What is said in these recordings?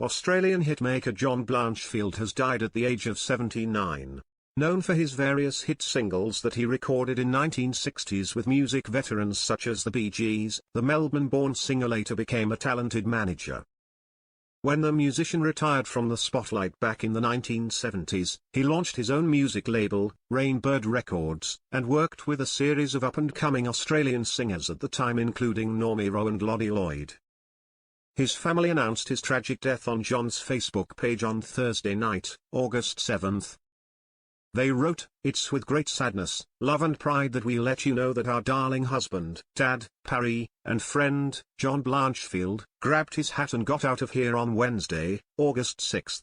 Australian hitmaker John Blanchfield has died at the age of 79. Known for his various hit singles that he recorded in 1960s with music veterans such as the Bee Gees, the Melbourne-born singer later became a talented manager. When the musician retired from the spotlight back in the 1970s, he launched his own music label, Rainbird Records, and worked with a series of up-and-coming Australian singers at the time including Normie Rowe and Lodie Lloyd. His family announced his tragic death on John's Facebook page on Thursday night, August 7. They wrote, "It's with great sadness, love and pride that we let you know that our darling husband, dad, Parry, and friend, John Blanchfield, grabbed his hat and got out of here on Wednesday, August 6.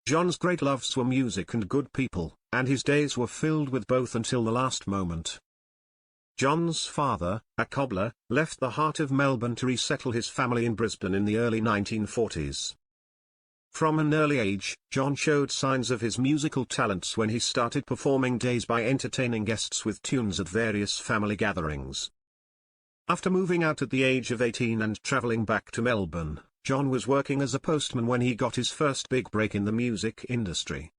John's great loves were music and good people, and his days were filled with both until the last moment." John's father, a cobbler, left the heart of Melbourne to resettle his family in Brisbane in the early 1940s. From an early age, John showed signs of his musical talents when he started performing days by entertaining guests with tunes at various family gatherings. After moving out at the age of 18 and travelling back to Melbourne, John was working as a postman when he got his first big break in the music industry.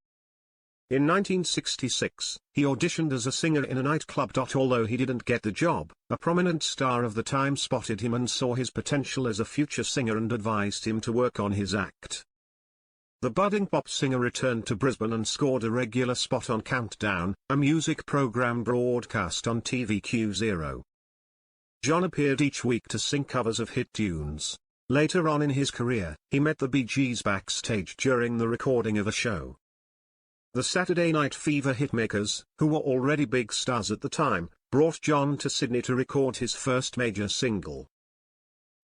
In 1966, he auditioned as a singer in a nightclub. Although he didn't get the job, a prominent star of the time spotted him and saw his potential as a future singer and advised him to work on his act. The budding pop singer returned to Brisbane and scored a regular spot on Countdown, a music program broadcast on TVQ0. John appeared each week to sing covers of hit tunes. Later on in his career, he met the Bee Gees backstage during the recording of a show. The Saturday Night Fever hitmakers, who were already big stars at the time, brought John to Sydney to record his first major single.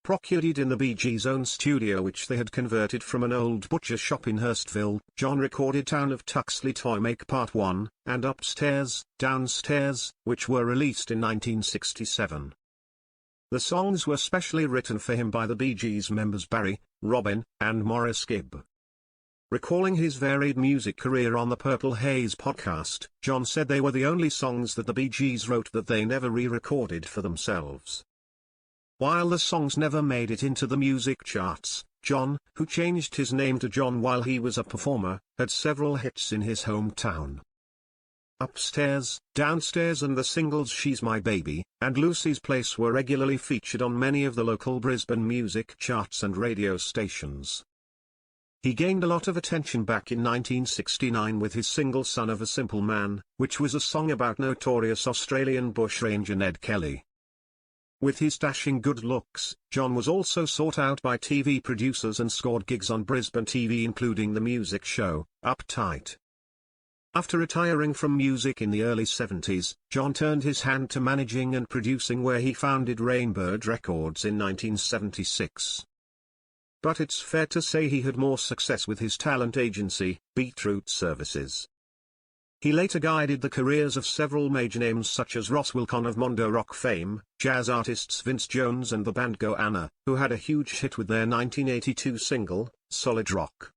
Procured in the Bee Gees' own studio, which they had converted from an old butcher shop in Hurstville, John recorded Town of Tuxley Toy Make Part 1, and Upstairs, Downstairs, which were released in 1967. The songs were specially written for him by the Bee Gees members Barry, Robin, and Maurice Gibb. Recalling his varied music career on the Purple Haze podcast, John said they were the only songs that the Bee Gees wrote that they never re-recorded for themselves. While the songs never made it into the music charts, John, who changed his name to John while he was a performer, had several hits in his hometown. Upstairs, Downstairs and the singles She's My Baby, and Lucy's Place were regularly featured on many of the local Brisbane music charts and radio stations. He gained a lot of attention back in 1969 with his single Son of a Simple Man, which was a song about notorious Australian bushranger Ned Kelly. With his dashing good looks, John was also sought out by TV producers and scored gigs on Brisbane TV including the music show, Uptight. After retiring from music in the early 70s, John turned his hand to managing and producing where he founded Rainbird Records in 1976. But it's fair to say he had more success with his talent agency, Beetroot Services. He later guided the careers of several major names such as Ross Wilcon of Mondo Rock fame, jazz artists Vince Jones and the band Goanna, who had a huge hit with their 1982 single, Solid Rock.